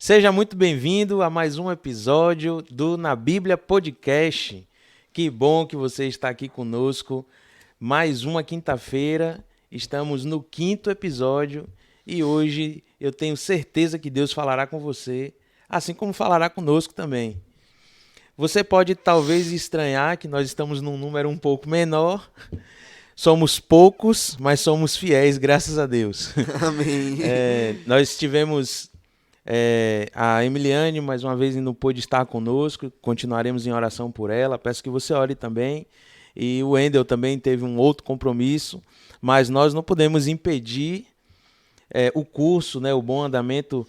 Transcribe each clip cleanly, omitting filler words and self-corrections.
Seja muito bem-vindo a mais um episódio do Na Bíblia Podcast. Que bom que você está aqui conosco. Mais uma quinta-feira, estamos no 5º episódio e hoje eu tenho certeza que Deus falará com você, assim como falará conosco também. Você pode talvez estranhar que nós estamos num número um pouco menor. Somos poucos, mas somos fiéis, graças a Deus. Amém. Nós tivemos a Emiliane, mais uma vez, não pôde estar conosco. Continuaremos em oração por ela. Peço que você ore também. E o Wendel também teve um outro compromisso. Mas nós não podemos impedir o curso, né, o bom andamento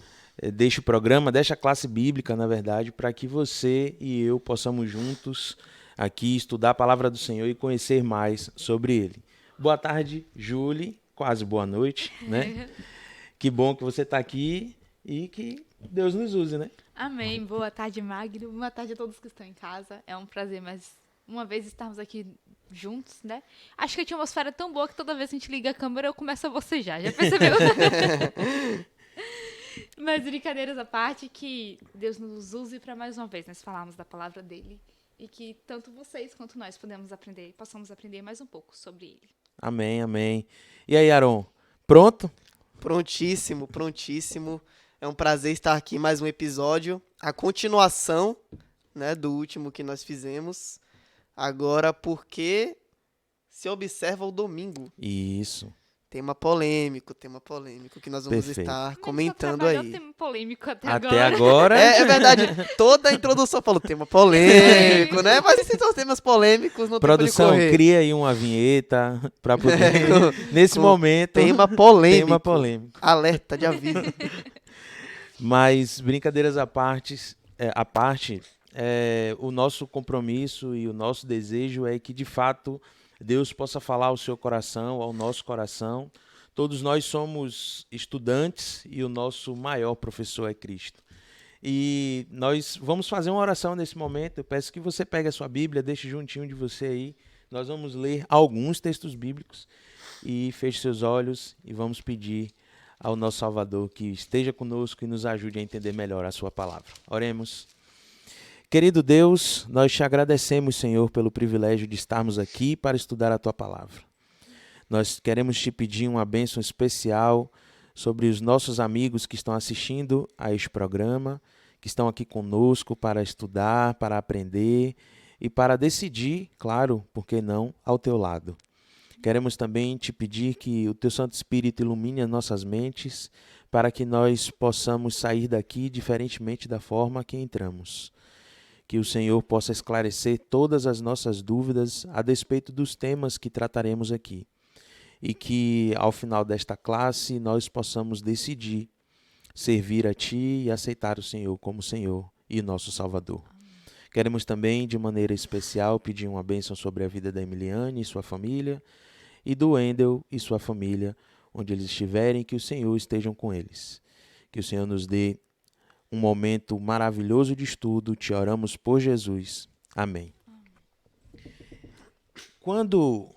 deste programa, desta classe bíblica, na verdade, para que você e eu possamos juntos aqui estudar a palavra do Senhor e conhecer mais sobre ele. Boa tarde, Julie. Quase boa noite, né? Que bom que você está aqui e que Deus nos use, né? Amém. Boa tarde, Magno. Boa tarde a todos que estão em casa. É um prazer mais uma vez estarmos aqui juntos, né? Acho que a atmosfera é tão boa que toda vez que a gente liga a câmera eu começo a bocejar. Já percebeu? Mas brincadeiras à parte, que Deus nos use para mais uma vez nós falarmos da palavra dele e que tanto vocês quanto nós possamos aprender mais um pouco sobre ele. Amém, amém. E aí, Aron, pronto? Prontíssimo, prontíssimo. É um prazer estar aqui em mais um episódio. A continuação, né, do último que nós fizemos. Agora, porque se observa o domingo. Isso. Tema polêmico que nós vamos Perfeito. estar Mas comentando só trabalhou aí. tema polêmico até Até agora. agora. É verdade, toda a introdução falou tema polêmico, né? Mas esses são os temas polêmicos, não tem pra onde Produção, correr. cria aí uma vinheta para poder, nesse Com momento, tema polêmico. tema polêmico. Alerta de aviso. Mas, brincadeiras à parte, o nosso compromisso e o nosso desejo é que, de fato, Deus possa falar ao seu coração, ao nosso coração. Todos nós somos estudantes e o nosso maior professor é Cristo. E nós vamos fazer uma oração nesse momento. Eu peço que você pegue a sua Bíblia, deixe juntinho de você aí. Nós vamos ler alguns textos bíblicos e feche seus olhos e vamos pedir ao nosso Salvador que esteja conosco e nos ajude a entender melhor a sua palavra. Oremos. Querido Deus, nós te agradecemos, Senhor, pelo privilégio de estarmos aqui para estudar a tua palavra. Nós queremos te pedir uma bênção especial sobre os nossos amigos que estão assistindo a este programa, que estão aqui conosco para estudar, para aprender e para decidir, claro, por que não, ao teu lado. Queremos também te pedir que o teu Santo Espírito ilumine as nossas mentes para que nós possamos sair daqui diferentemente da forma que entramos. Que o Senhor possa esclarecer todas as nossas dúvidas a despeito dos temas que trataremos aqui. E que, ao final desta classe, nós possamos decidir servir a Ti e aceitar o Senhor como Senhor e nosso Salvador. Queremos também, de maneira especial, pedir uma bênção sobre a vida da Emiliane e sua família, e do Wendel e sua família, onde eles estiverem, que o Senhor esteja com eles. Que o Senhor nos dê um momento maravilhoso de estudo. Te oramos por Jesus. Amém. Quando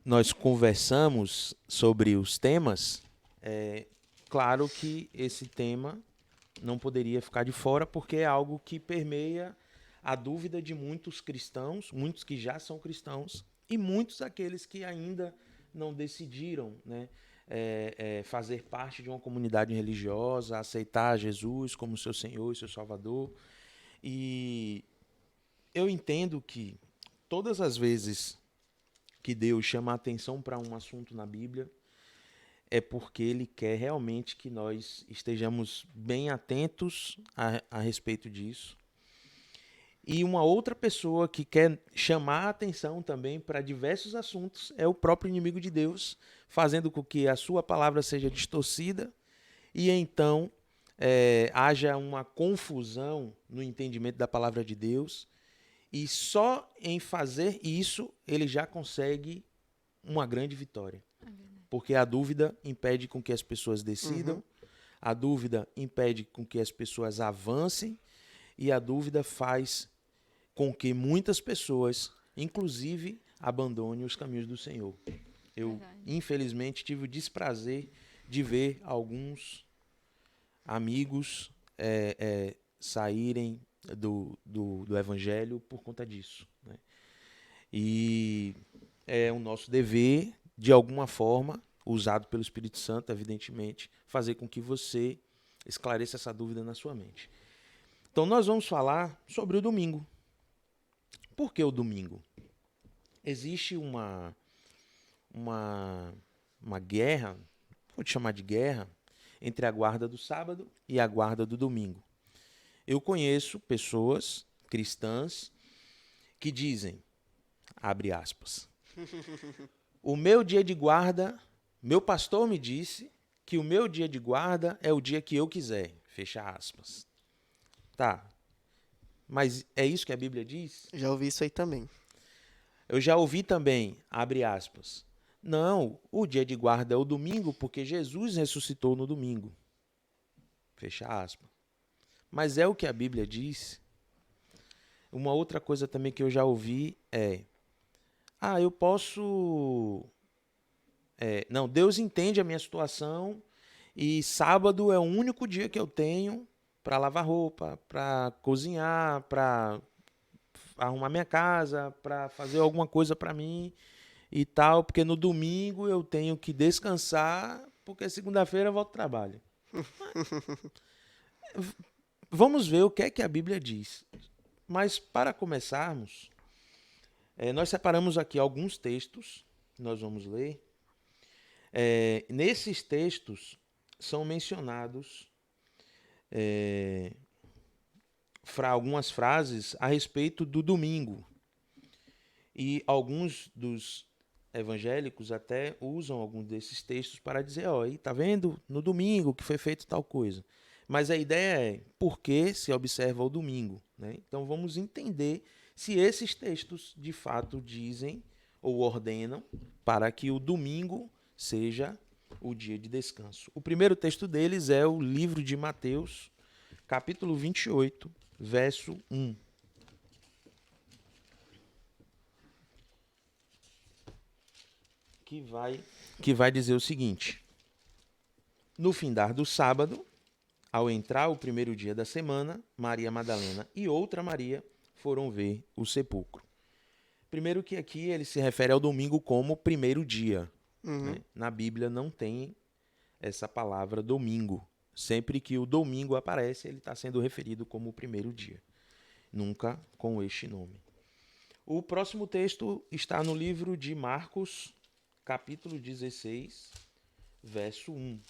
nós conversamos sobre os temas, é claro que esse tema não poderia ficar de fora, porque é algo que permeia a dúvida de muitos cristãos, muitos que já são cristãos, e muitos aqueles que ainda não decidiram, né, fazer parte de uma comunidade religiosa, aceitar Jesus como seu Senhor e seu Salvador. E eu entendo que todas as vezes que Deus chama a atenção para um assunto na Bíblia, é porque Ele quer realmente que nós estejamos bem atentos a respeito disso. E uma outra pessoa que quer chamar a atenção também para diversos assuntos é o próprio inimigo de Deus, fazendo com que a sua palavra seja distorcida e então haja uma confusão no entendimento da palavra de Deus. E só em fazer isso ele já consegue uma grande vitória. Porque a dúvida impede com que as pessoas decidam, a dúvida impede com que as pessoas avancem e a dúvida faz com que muitas pessoas, inclusive, abandonem os caminhos do Senhor. Eu, infelizmente, tive o desprazer de ver alguns amigos saírem do evangelho por conta disso, né? E é o nosso dever, de alguma forma, usado pelo Espírito Santo, evidentemente, fazer com que você esclareça essa dúvida na sua mente. Então, nós vamos falar sobre o domingo. Por que o domingo? Existe uma guerra, vou te chamar de guerra, entre a guarda do sábado e a guarda do domingo. Eu conheço pessoas cristãs que dizem, abre aspas, o meu dia de guarda, meu pastor me disse que o meu dia de guarda é o dia que eu quiser, fecha aspas. Tá, mas é isso que a Bíblia diz? Já ouvi isso aí também. Eu já ouvi também, abre aspas, não, o dia de guarda é o domingo porque Jesus ressuscitou no domingo, fecha aspas. Mas é o que a Bíblia diz? Uma outra coisa também que eu já ouvi é, eu posso... não, Deus entende a minha situação e sábado é o único dia que eu tenho para lavar roupa, para cozinhar, para arrumar minha casa, para fazer alguma coisa para mim e tal, porque no domingo eu tenho que descansar, porque segunda-feira eu volto ao trabalho. Vamos ver o que é que a Bíblia diz. Mas para começarmos, nós separamos aqui alguns textos que nós vamos ler. Nesses textos são mencionados algumas frases a respeito do domingo. E alguns dos evangélicos até usam alguns desses textos para dizer, aí tá vendo? No domingo que foi feito tal coisa. Mas a ideia é por que se observa o domingo, né? Então vamos entender se esses textos de fato dizem ou ordenam para que o domingo seja o dia de descanso. O primeiro texto deles é o livro de Mateus, capítulo 28, verso 1. Que vai dizer o seguinte: no findar do sábado, ao entrar o primeiro dia da semana, Maria Madalena e outra Maria foram ver o sepulcro. Primeiro que aqui ele se refere ao domingo como primeiro dia. Né? Na Bíblia não tem essa palavra domingo. Sempre que o domingo aparece, ele está sendo referido como o primeiro dia. Nunca com este nome. O próximo texto está no livro de Marcos, capítulo 16, verso 1.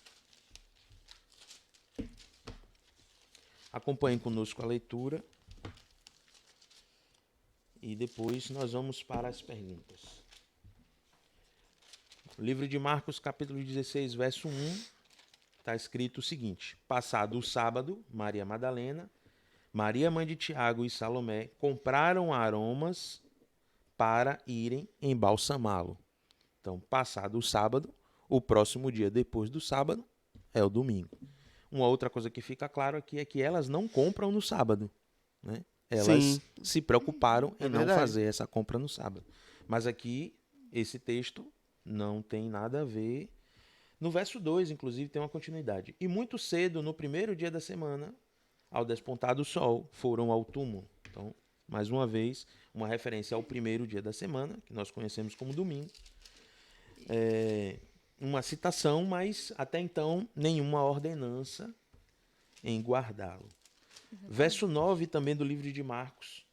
Acompanhem conosco a leitura e depois nós vamos para as perguntas. No livro de Marcos, capítulo 16, verso 1, está escrito o seguinte: passado o sábado, Maria Madalena, Maria mãe de Tiago e Salomé compraram aromas para irem embalsamá-lo. Então, passado o sábado, o próximo dia depois do sábado é o domingo. Uma outra coisa que fica claro aqui é que elas não compram no sábado, né? Elas se preocuparam em não fazer essa compra no sábado. Mas aqui, esse texto não tem nada a ver. No verso 2, inclusive, tem uma continuidade. E muito cedo, no primeiro dia da semana, ao despontar do sol, foram ao túmulo. Então, mais uma vez, uma referência ao primeiro dia da semana, que nós conhecemos como domingo. Uma citação, mas até então nenhuma ordenança em guardá-lo. Verso 9 também do livro de Marcos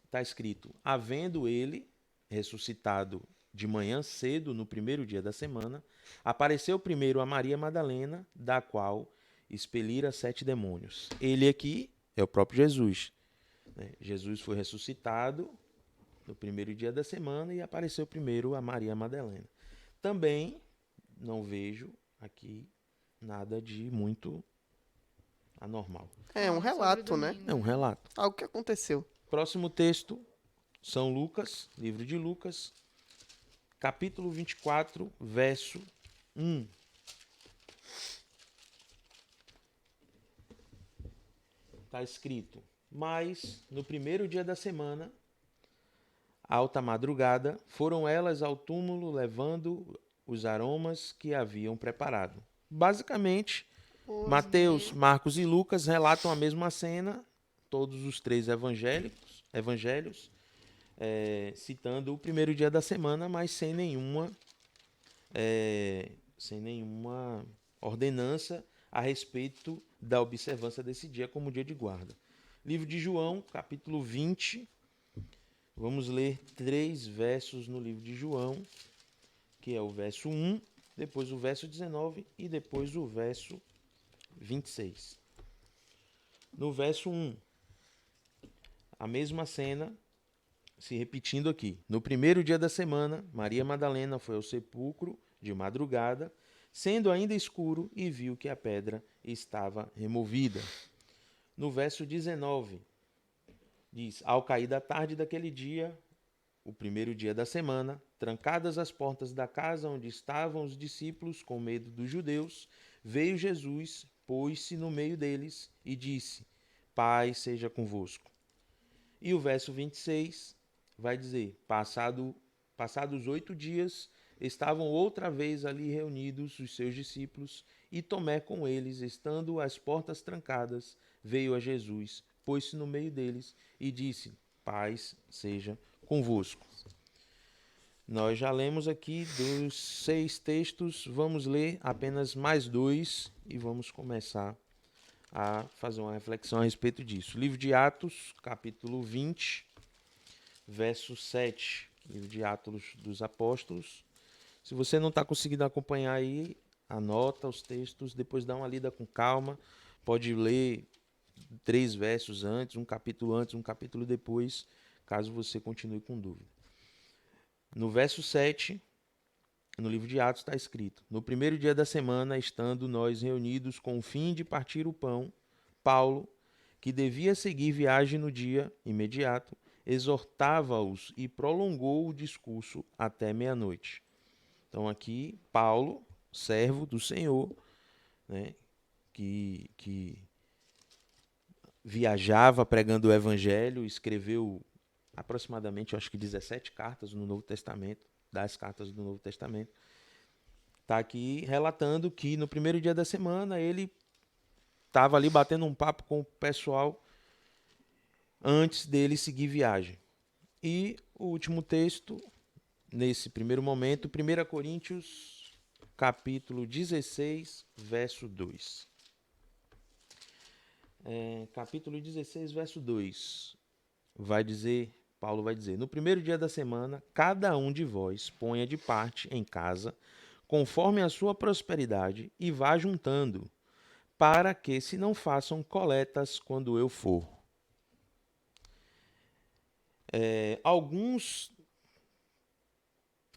está escrito: havendo ele ressuscitado de manhã cedo no primeiro dia da semana, apareceu primeiro a Maria Madalena, da qual expelira 7 demônios. Ele aqui é o próprio Jesus. Né? Jesus foi ressuscitado no primeiro dia da semana e apareceu primeiro a Maria Madalena. Também não vejo aqui nada de muito anormal. É um relato, né? É um relato. Algo que aconteceu. Próximo texto, São Lucas, livro de Lucas, capítulo 24, verso 1. Está escrito: mas no primeiro dia da semana, alta madrugada, foram elas ao túmulo levando os aromas que haviam preparado. Basicamente, Mateus, Marcos e Lucas relatam a mesma cena, todos os três evangelhos, citando o primeiro dia da semana, mas sem nenhuma ordenança a respeito da observância desse dia como dia de guarda. Livro de João, capítulo 20. Vamos ler 3 versos no livro de João, que é o verso 1, depois o verso 19 e depois o verso 26. No verso 1, a mesma cena se repetindo aqui. No primeiro dia da semana, Maria Madalena foi ao sepulcro de madrugada, sendo ainda escuro, e viu que a pedra estava removida. No verso 19, diz: ao cair da tarde daquele dia, o primeiro dia da semana, trancadas as portas da casa onde estavam os discípulos com medo dos judeus, veio Jesus, pôs-se no meio deles e disse: paz seja convosco. E o verso 26 vai dizer: passados 8 dias, estavam outra vez ali reunidos os seus discípulos, e Tomé com eles, estando as portas trancadas, veio a Jesus, pôs-se no meio deles e disse: paz seja convosco. Nós já lemos aqui dos 6 textos, vamos ler apenas mais 2 e vamos começar a fazer uma reflexão a respeito disso. Livro de Atos, capítulo 20, verso 7. Livro de Atos dos Apóstolos. Se você não está conseguindo acompanhar aí, anota os textos, depois dá uma lida com calma. Pode ler 3 versos antes, um capítulo depois, caso você continue com dúvida. No verso 7, no livro de Atos está escrito: no primeiro dia da semana, estando nós reunidos com o fim de partir o pão, Paulo, que devia seguir viagem no dia imediato, exortava-os e prolongou o discurso até meia-noite. Então aqui, Paulo, servo do Senhor, né, que viajava pregando o evangelho, escreveu aproximadamente, eu acho que 17 cartas no Novo Testamento, das cartas do Novo Testamento. Está aqui relatando que no primeiro dia da semana ele estava ali batendo um papo com o pessoal antes dele seguir viagem. E o último texto, nesse primeiro momento, 1 Coríntios, capítulo 16, verso 2. Capítulo 16, verso 2. Paulo vai dizer: no primeiro dia da semana, cada um de vós ponha de parte em casa, conforme a sua prosperidade, e vá juntando, para que se não façam coletas quando eu for. Alguns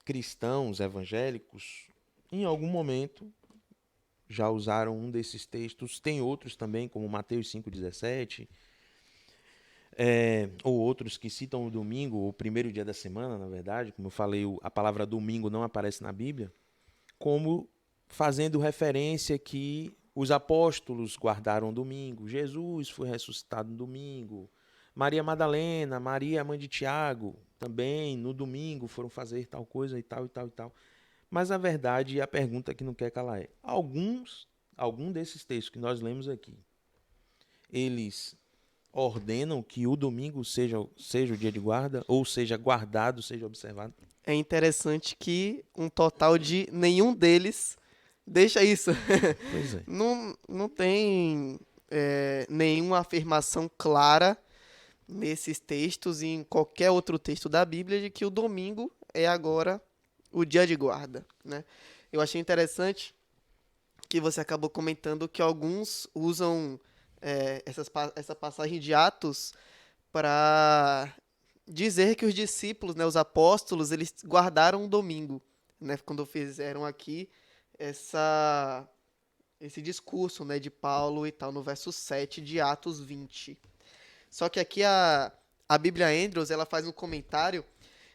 cristãos evangélicos, em algum momento, já usaram um desses textos. Tem outros também, como Mateus 5,17, ou outros que citam o domingo, o primeiro dia da semana, na verdade. Como eu falei, a palavra domingo não aparece na Bíblia, como fazendo referência que os apóstolos guardaram o domingo, Jesus foi ressuscitado no domingo, Maria Madalena, Maria, mãe de Tiago, também no domingo foram fazer tal coisa e tal e tal e tal. Mas a verdade e a pergunta que não quer calar é: algum desses textos que nós lemos aqui, eles ordenam que o domingo seja o dia de guarda, ou seja guardado, seja observado? É interessante que um total de nenhum deles deixa isso. Pois é. Não tem nenhuma afirmação clara nesses textos e em qualquer outro texto da Bíblia de que o domingo é agora o dia de guarda, né? Eu achei interessante que você acabou comentando que alguns usam essa passagem de Atos para dizer que os discípulos, né, os apóstolos, eles guardaram o domingo, né, quando fizeram aqui esse discurso, né, de Paulo e tal, no verso 7 de Atos 20. Só que aqui a Bíblia Andrews, ela faz um comentário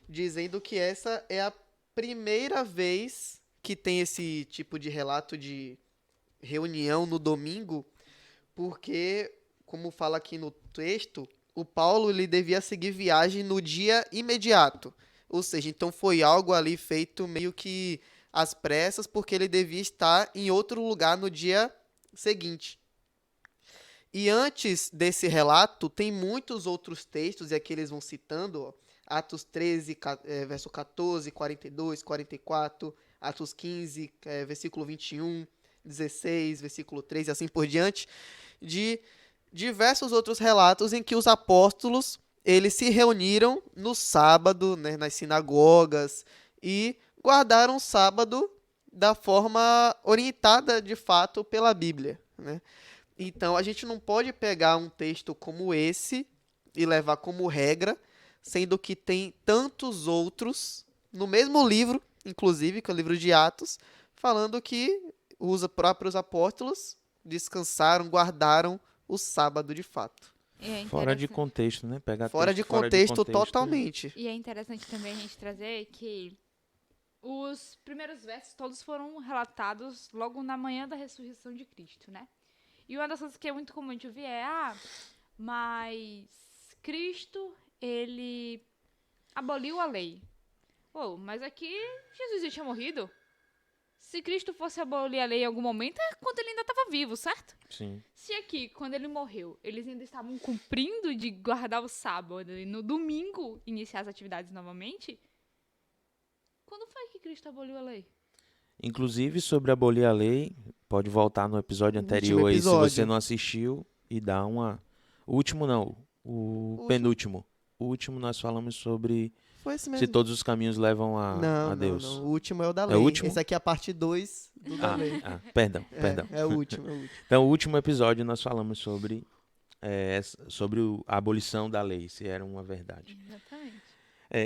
dizendo que essa é a primeira vez que tem esse tipo de relato de reunião no domingo, porque, como fala aqui no texto, o Paulo ele devia seguir viagem no dia imediato. Ou seja, então foi algo ali feito meio que às pressas, porque ele devia estar em outro lugar no dia seguinte. E antes desse relato, tem muitos outros textos, e aqui eles vão citando, ó, Atos 13, verso 14, 42, 44, Atos 15, versículo 21, 16, versículo 3 e assim por diante, de diversos outros relatos em que os apóstolos eles se reuniram no sábado, né, nas sinagogas, e guardaram o sábado da forma orientada, de fato, pela Bíblia, né? Então, a gente não pode pegar um texto como esse e levar como regra, sendo que tem tantos outros no mesmo livro, inclusive, que é o livro de Atos, falando que os próprios apóstolos descansaram, guardaram o sábado de fato. E é Fora de interessante. contexto, né? Pegar Fora texto de contexto totalmente. E é interessante também a gente trazer que os primeiros versos todos foram relatados logo na manhã da ressurreição de Cristo, né? E uma das coisas que é muito comum a gente ouvir é, mas Cristo, ele aboliu a lei. Mas aqui Jesus já tinha morrido. Se Cristo fosse abolir a lei em algum momento, é quando ele ainda estava vivo, certo? Sim. Se aqui, quando ele morreu, eles ainda estavam cumprindo de guardar o sábado e no domingo iniciar as atividades novamente, quando foi que Cristo aboliu a lei? Inclusive, sobre abolir a lei, pode voltar no episódio No anterior último aí, se episódio. você não assistiu, e dar uma... O último não, o penúltimo. O último nós falamos sobre Foi esse se mesmo. todos os caminhos levam a Deus. Não. O último é o da É lei. o último? Esse aqui é a parte 2 do da lei. Perdão. É o último. Então, o último episódio nós falamos sobre, a abolição da lei, se era uma verdade. Exatamente.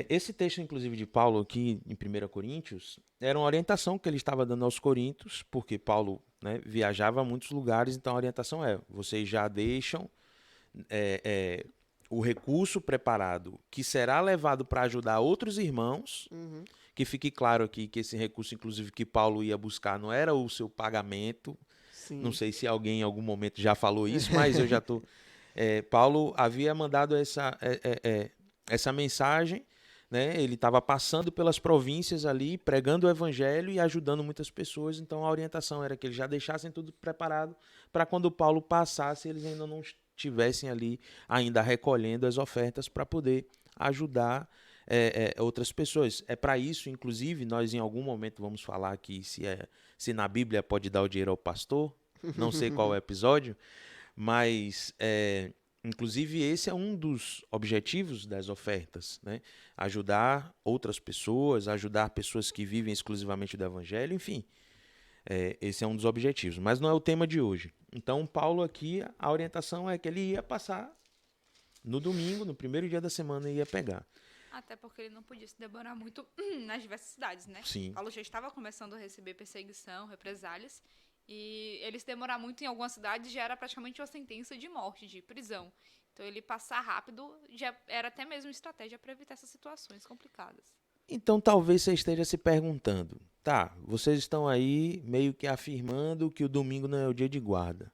Esse texto, inclusive, de Paulo aqui em 1 Coríntios, era uma orientação que ele estava dando aos coríntios, porque Paulo, né, viajava a muitos lugares, então a orientação é, vocês já deixam o recurso preparado que será levado para ajudar outros irmãos, que fique claro aqui que esse recurso, inclusive, que Paulo ia buscar não era o seu pagamento. Sim. Não sei se alguém em algum momento já falou isso, mas eu já estou... Paulo havia mandado essa mensagem, né? Ele estava passando pelas províncias ali, pregando o evangelho e ajudando muitas pessoas, então a orientação era que eles já deixassem tudo preparado para quando Paulo passasse, eles ainda não estivessem ali ainda recolhendo as ofertas para poder ajudar outras pessoas. É para isso, inclusive, nós em algum momento vamos falar aqui se na Bíblia pode dar o dinheiro ao pastor, não sei qual é o episódio, mas inclusive esse é um dos objetivos das ofertas, né? Ajudar outras pessoas, ajudar pessoas que vivem exclusivamente do evangelho, enfim, esse é um dos objetivos, mas não é o tema de hoje. Então Paulo aqui, a orientação é que ele ia passar no domingo, no primeiro dia da semana, e ia pegar. Até porque ele não podia se demorar muito nas diversas cidades, né? Sim. Paulo já estava começando a receber perseguição, represálias, e ele se demorar muito em algumas cidades já era praticamente uma sentença de morte, de prisão. Então ele passar rápido já era até mesmo estratégia para evitar essas situações complicadas. Então talvez você esteja se perguntando, tá, vocês estão aí meio que afirmando que o domingo não é o dia de guarda.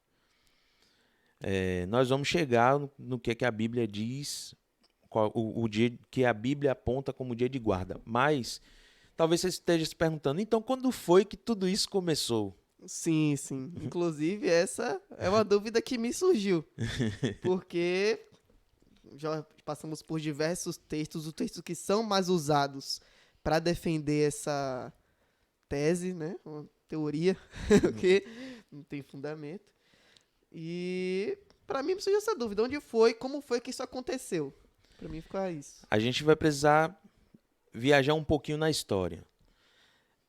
Nós vamos chegar no que a Bíblia diz, o dia que a Bíblia aponta como dia de guarda. Mas talvez você esteja se perguntando, então quando foi que tudo isso começou? Sim. Inclusive, essa é uma dúvida que me surgiu. Porque já passamos por diversos textos, os textos que são mais usados para defender essa tese, né? Uma teoria que não tem fundamento. E para mim me surgiu essa dúvida. Onde foi, como foi que isso aconteceu? Para mim ficou isso. A gente vai precisar viajar um pouquinho na história.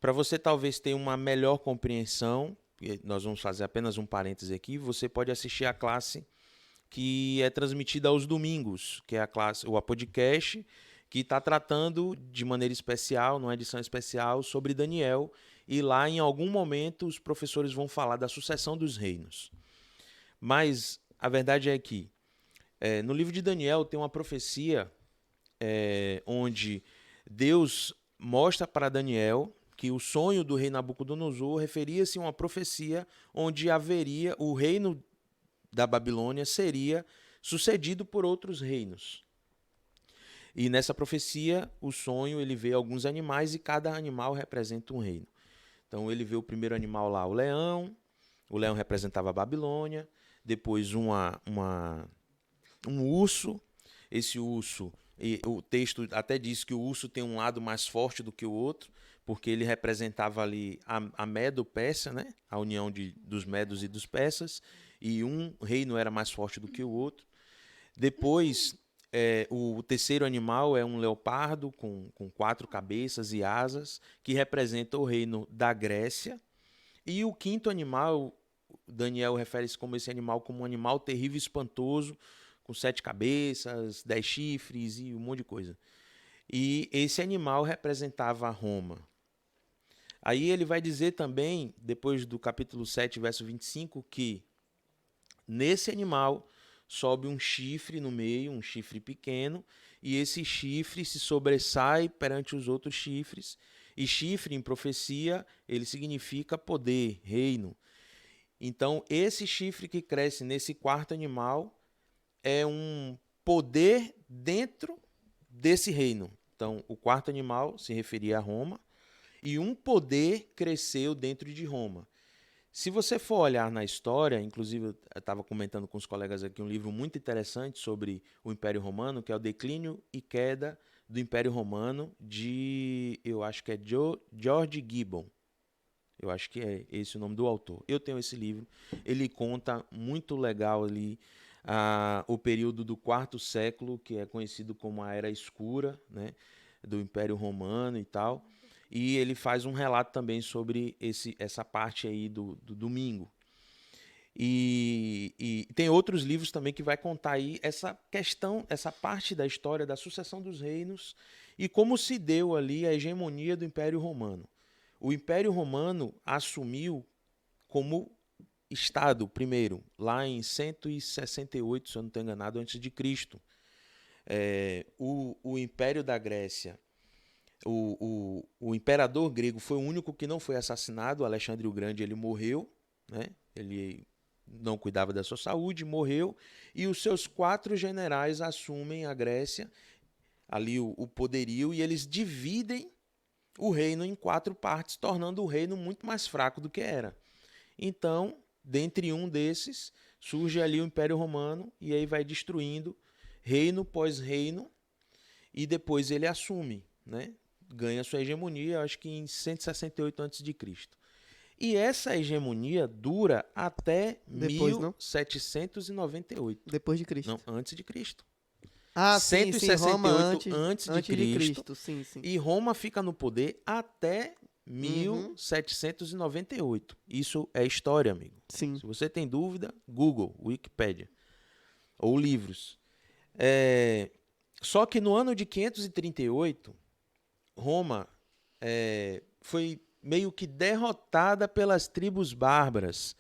Para você talvez ter uma melhor compreensão, nós vamos fazer apenas um parêntese aqui, você pode assistir a classe que é transmitida aos domingos, que é o podcast, que está tratando de maneira especial, numa edição especial, sobre Daniel, e lá em algum momento os professores vão falar da sucessão dos reinos. Mas a verdade é que no livro de Daniel tem uma profecia onde Deus mostra para Daniel que o sonho do rei Nabucodonosor referia-se a uma profecia onde haveria o reino da Babilônia seria sucedido por outros reinos. E nessa profecia, o sonho, ele vê alguns animais e cada animal representa um reino. Então ele vê o primeiro animal lá, o leão, O leão representava a Babilônia, depois um urso. Esse urso, e o texto até diz que o urso tem um lado mais forte do que o outro, porque ele representava ali a Medo-Pérsia, né? A união dos medos e dos persas, e um reino era mais forte do que o outro. Depois, o terceiro animal é um leopardo com 4 cabeças e asas, que representa o reino da Grécia. E o quinto animal, Daniel refere-se como esse animal como um animal terrível e espantoso, com 7 cabeças, 10 chifres e um monte de coisa. E esse animal representava Roma. Aí ele vai dizer também, depois do capítulo 7, verso 25, que nesse animal sobe um chifre no meio, um chifre pequeno, e esse chifre se sobressai perante os outros chifres. E chifre, em profecia, ele significa poder, reino. Então, esse chifre que cresce nesse quarto animal é um poder dentro desse reino. Então, o quarto animal se referia a Roma, e um poder cresceu dentro de Roma. Se você for olhar na história, inclusive eu estava comentando com os colegas aqui um livro muito interessante sobre o Império Romano, que é o Declínio e Queda do Império Romano, eu acho que é George Gibbon. Eu acho que é esse o nome do autor. Eu tenho esse livro. Ele conta muito legal ali o período do quarto século, que é conhecido como a Era Escura, né, do Império Romano e tal. E ele faz um relato também sobre essa parte aí do domingo. E tem outros livros também que vai contar aí essa questão, essa parte da história da sucessão dos reinos e como se deu ali a hegemonia do Império Romano. O Império Romano assumiu como Estado, primeiro, lá em 168, se eu não estou enganado, antes de Cristo. O Império da Grécia, o imperador grego foi o único que não foi assassinado. Alexandre o Grande, ele morreu, né? Ele não cuidava da sua saúde, morreu, e os seus 4 generais assumem a Grécia, ali o poderio, e eles dividem o reino em 4 partes, tornando o reino muito mais fraco do que era. Então, dentre um desses, surge ali o Império Romano, e aí vai destruindo reino pós reino, e depois ele assume, né? Ganha sua hegemonia, acho que em 168 a.C. E essa hegemonia dura até Depois, não? 1798. Depois de Cristo. Não, antes de Cristo. Ah, sim, sim, Roma 168 antes de Cristo. Sim, sim. E Roma fica no poder até 1798. Isso é história, amigo. Sim. Se você tem dúvida, Google, Wikipédia ou livros. Só que no ano de 538, Roma foi meio que derrotada pelas tribos bárbaras.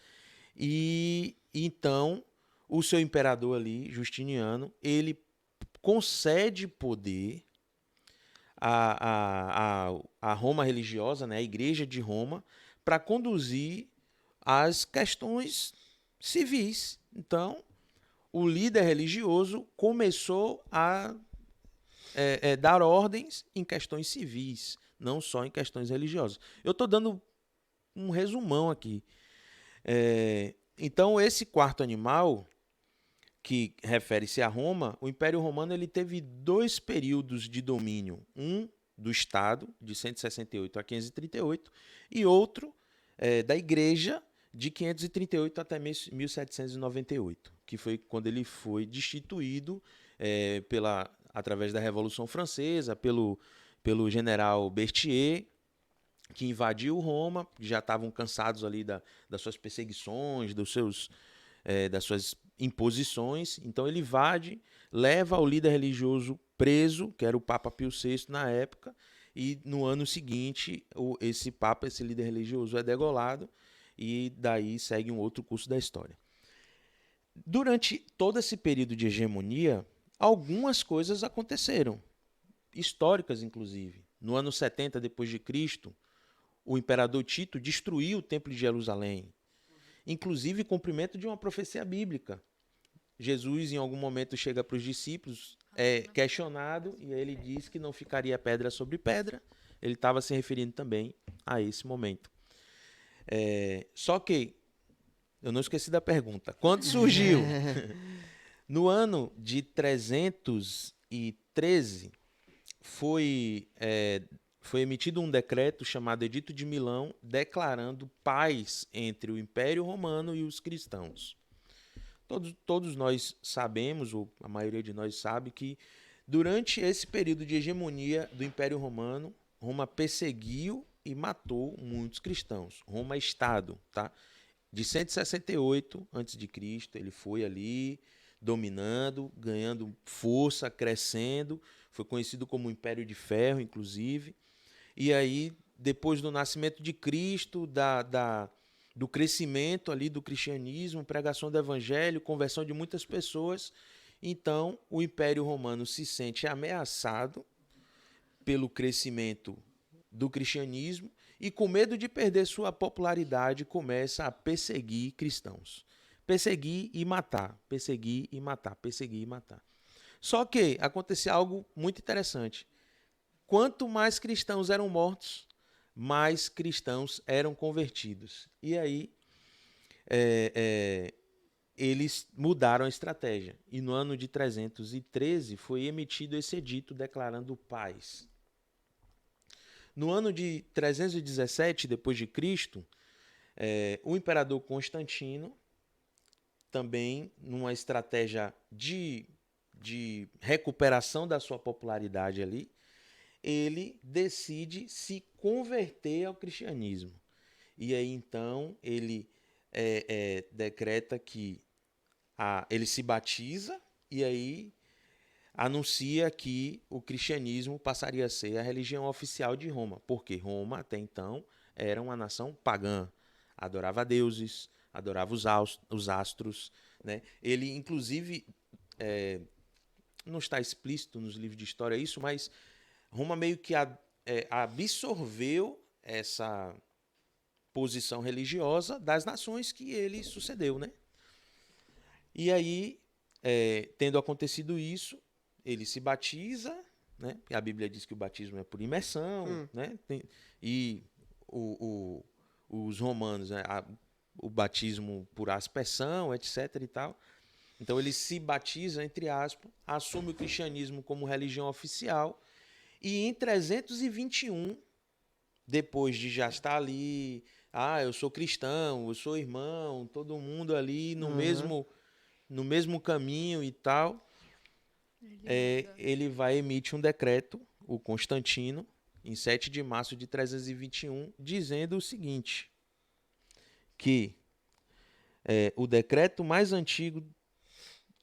E então o seu imperador ali, Justiniano, ele concede poder à Roma religiosa, né, a Igreja de Roma, para conduzir as questões civis. Então, o líder religioso começou a dar ordens em questões civis, não só em questões religiosas. Eu estou dando um resumão aqui. Então, esse quarto animal, que refere-se a Roma, o Império Romano ele teve 2 períodos de domínio. Um do Estado, de 168 a 538, e outro da Igreja, de 538 até 1798, que foi quando ele foi destituído através da Revolução Francesa, pelo general Berthier, que invadiu Roma, já estavam cansados ali das suas perseguições, das suas imposições. Então ele invade, leva o líder religioso preso, que era o Papa Pio VI na época, e no ano seguinte esse líder religioso é degolado, e daí segue um outro curso da história. Durante todo esse período de hegemonia, algumas coisas aconteceram, históricas inclusive. No ano 70 depois de Cristo, o imperador Tito destruiu o Templo de Jerusalém, inclusive cumprimento de uma profecia bíblica. Jesus, em algum momento, chega para os discípulos, questionado, e ele diz que não ficaria pedra sobre pedra. Ele estava se referindo também a esse momento. Só que Eu não esqueci da pergunta. Quando surgiu? No ano de 313, foi emitido um decreto chamado Edito de Milão, declarando paz entre o Império Romano e os cristãos. Todos nós sabemos, ou a maioria de nós sabe, que durante esse período de hegemonia do Império Romano, Roma perseguiu e matou muitos cristãos. Roma é Estado, tá? De 168 a.C., ele foi ali dominando, ganhando força, crescendo, foi conhecido como Império de Ferro, inclusive. E aí, depois do nascimento de Cristo, do crescimento ali do cristianismo, pregação do evangelho, conversão de muitas pessoas, então o Império Romano se sente ameaçado pelo crescimento do cristianismo e, com medo de perder sua popularidade, começa a perseguir cristãos. Perseguir e matar, perseguir e matar, perseguir e matar. Só que acontecia algo muito interessante. Quanto mais cristãos eram mortos, mais cristãos eram convertidos. E aí eles mudaram a estratégia. E no ano de 313 foi emitido esse edito declarando paz. No ano de 317 depois de Cristo, o imperador Constantino, também numa estratégia de recuperação da sua popularidade ali, ele decide se converter ao cristianismo. E aí então ele decreta que ele se batiza e aí anuncia que o cristianismo passaria a ser a religião oficial de Roma, porque Roma até então era uma nação pagã, adorava deuses, adorava os astros, né? Ele inclusive não está explícito nos livros de história isso, mas Roma meio que absorveu essa posição religiosa das nações que ele sucedeu, né? E aí, tendo acontecido isso, ele se batiza, né? A Bíblia diz que o batismo é por imersão, né? E os romanos, né? O batismo por aspersão, etc. e tal. Então ele se batiza, entre aspas, assume o cristianismo como religião oficial. E em 321, depois de já estar ali, eu sou cristão, eu sou irmão, todo mundo ali no mesmo caminho e tal, ele vai emitir um decreto, o Constantino, em 7 de março de 321, dizendo o seguinte, que o decreto mais antigo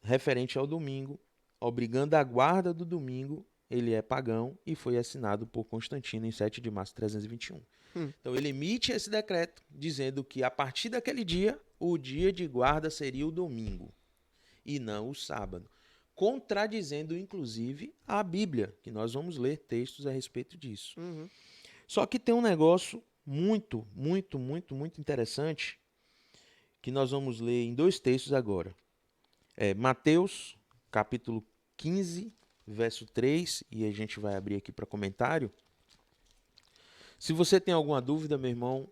referente ao domingo, obrigando a guarda do domingo, ele é pagão e foi assinado por Constantino em 7 de março de 321. Então ele emite esse decreto dizendo que a partir daquele dia, o dia de guarda seria o domingo e não o sábado, contradizendo inclusive a Bíblia, que nós vamos ler textos a respeito disso. Só que tem um negócio muito, muito, muito, muito interessante que nós vamos ler em 2 textos agora. Mateus, capítulo 15, verso 3, e a gente vai abrir aqui para comentário. Se você tem alguma dúvida, meu irmão,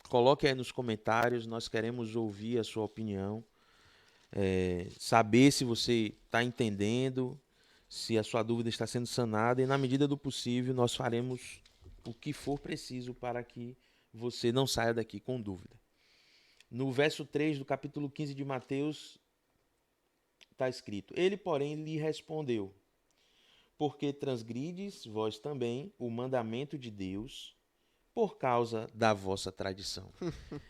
coloque aí nos comentários, nós queremos ouvir a sua opinião, saber se você está entendendo, se a sua dúvida está sendo sanada, e na medida do possível nós faremos o que for preciso para que você não saia daqui com dúvida. No verso 3 do capítulo 15 de Mateus, está escrito: Ele, porém, lhe respondeu: Porque transgrides vós também o mandamento de Deus por causa da vossa tradição.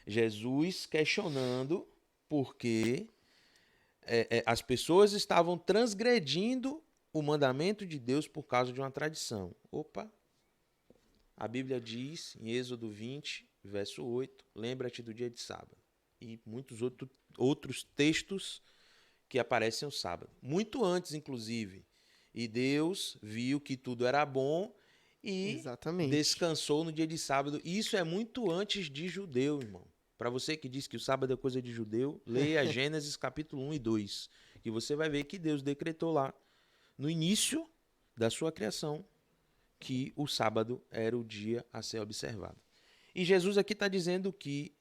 Jesus questionando porque as pessoas estavam transgredindo o mandamento de Deus por causa de uma tradição. Opa! A Bíblia diz em Êxodo 20, verso 8, lembra-te do dia de sábado. E muitos outros textos que aparecem no sábado. Muito antes, inclusive. E Deus viu que tudo era bom e descansou no dia de sábado. Isso é muito antes de judeu, irmão. Para você que diz que o sábado é coisa de judeu, leia Gênesis capítulo 1 e 2, que você vai ver que Deus decretou lá, no início da sua criação, que o sábado era o dia a ser observado. E Jesus aqui está dizendo que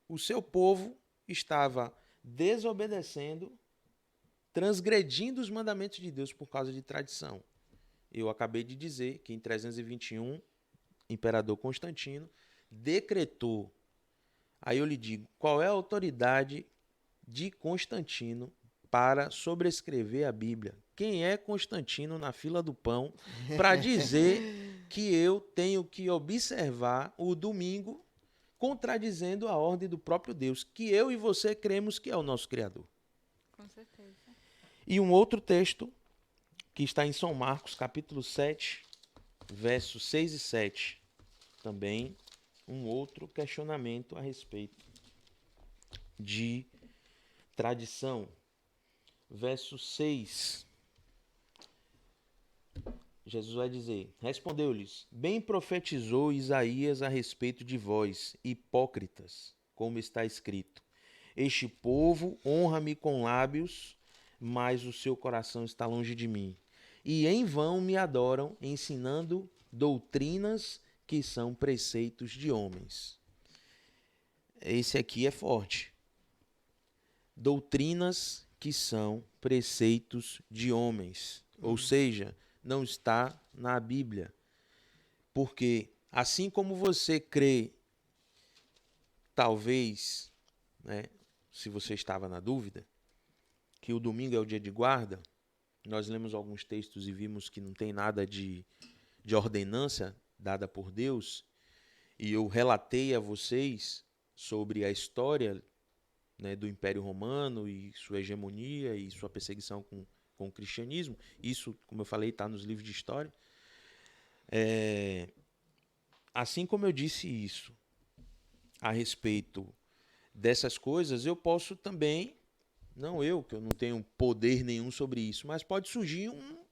o seu povo estava desobedecendo, transgredindo os mandamentos de Deus por causa de tradição. Eu acabei de dizer que em 321, imperador Constantino decretou. Aí eu lhe digo, qual é a autoridade de Constantino para sobrescrever a Bíblia? Quem é Constantino na fila do pão para dizer que eu tenho que observar o domingo contradizendo a ordem do próprio Deus, que eu e você cremos que é o nosso Criador? Com certeza. E um outro texto que está em São Marcos, capítulo 7, versos 6 e 7. Também um outro questionamento a respeito de tradição. Verso 6. Jesus vai dizer: respondeu-lhes: bem profetizou Isaías a respeito de vós, hipócritas, como está escrito: este povo honra-me com lábios, mas o seu coração está longe de mim. E em vão me adoram, ensinando doutrinas que são preceitos de homens. Esse aqui é forte. Doutrinas que são preceitos de homens. Ou seja, não está na Bíblia. Porque assim como você crê, talvez, né, se você estava na dúvida, que o domingo é o dia de guarda, nós lemos alguns textos e vimos que não tem nada de ordenança dada por Deus, e eu relatei a vocês sobre a história, né, do Império Romano e sua hegemonia e sua perseguição com o cristianismo. Isso, como eu falei, está nos livros de história. Assim como eu disse isso a respeito dessas coisas, eu posso também, não eu, que eu não tenho poder nenhum sobre isso, mas pode surgir um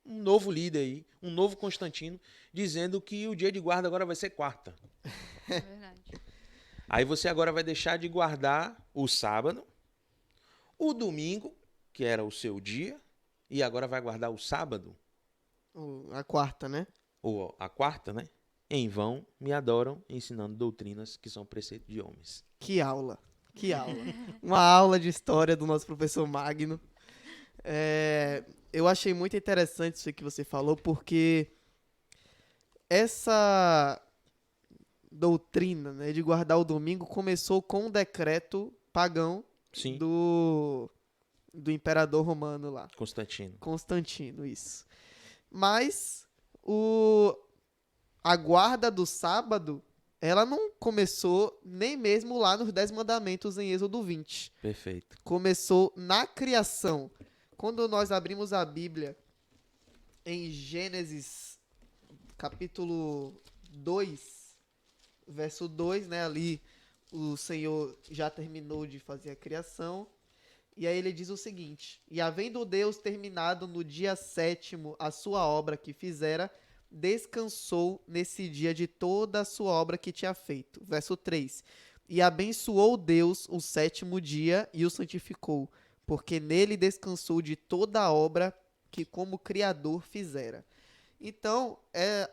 novo líder aí, um novo Constantino, dizendo que o dia de guarda agora vai ser quarta. É verdade. Aí você agora vai deixar de guardar o sábado, o domingo, que era o seu dia, e agora vai guardar o sábado, A quarta, né? ou a quarta, né? Em vão me adoram, ensinando doutrinas que são preceitos de homens. Que aula. Que aula. Uma aula de história do nosso professor Magno. Eu achei muito interessante isso que você falou, porque essa doutrina, né, de guardar o domingo começou com um decreto pagão Sim, do imperador romano lá. Constantino. Constantino, isso. Mas a guarda do sábado, ela não começou nem mesmo lá nos 10 mandamentos em Êxodo 20. Perfeito. Começou na criação. Quando nós abrimos a Bíblia em Gênesis capítulo 2, verso 2, né, ali o Senhor já terminou de fazer a criação. E aí ele diz o seguinte: e havendo Deus terminado no dia 7º a sua obra que fizera, descansou nesse dia de toda a sua obra que tinha feito. Verso 3. E abençoou Deus o 7º dia e o santificou, porque nele descansou de toda a obra que como Criador fizera. Então,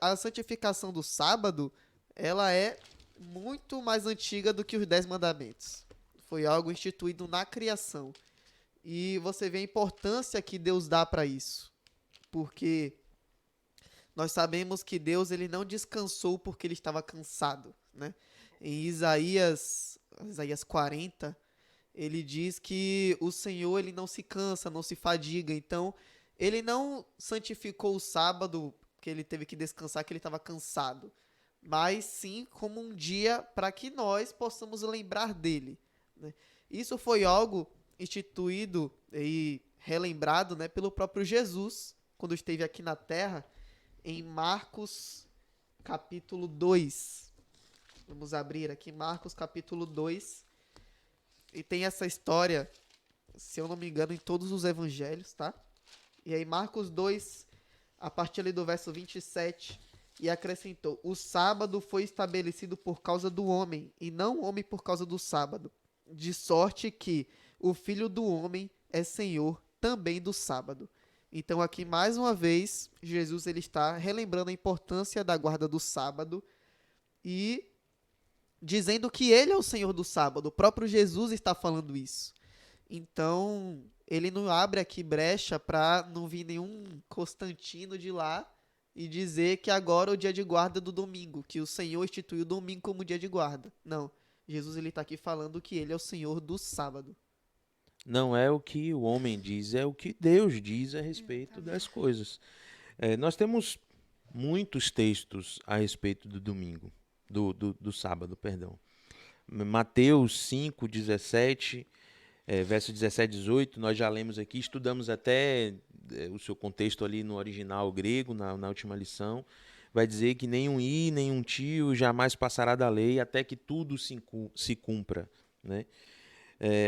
a santificação do sábado, ela é muito mais antiga do que os 10 mandamentos. Foi algo instituído na criação. E você vê a importância que Deus dá para isso. Porque nós sabemos que Deus ele não descansou porque ele estava cansado, né? Em Isaías 40, ele diz que o Senhor ele não se cansa, não se fadiga. Então, ele não santificou o sábado porque ele teve que descansar, que ele estava cansado. Mas sim como um dia para que nós possamos lembrar dele, né? Isso foi algo instituído e relembrado, né, pelo próprio Jesus, quando esteve aqui na Terra, em Marcos capítulo 2. Vamos abrir aqui Marcos capítulo 2. E tem essa história, se eu não me engano, em todos os evangelhos, tá? E aí Marcos 2, a partir ali do verso 27, e acrescentou: o sábado foi estabelecido por causa do homem, e não o homem por causa do sábado. De sorte que o Filho do Homem é Senhor também do sábado. Então aqui mais uma vez Jesus ele está relembrando a importância da guarda do sábado e dizendo que ele é o Senhor do sábado. O próprio Jesus está falando isso. Então, ele não abre aqui brecha para não vir nenhum Constantino de lá e dizer que agora é o dia de guarda do domingo, que o Senhor instituiu o domingo como dia de guarda. Não. Jesus ele está aqui falando que ele é o Senhor do sábado. Não é o que o homem diz, é o que Deus diz a respeito das coisas. Nós temos muitos textos a respeito do domingo, do sábado, perdão. Mateus 5, 17, verso 17 e 18, nós já lemos aqui, estudamos até o seu contexto ali no original grego, na última lição. Vai dizer que nenhum i, nenhum tio jamais passará da lei até que tudo se cumpra, né?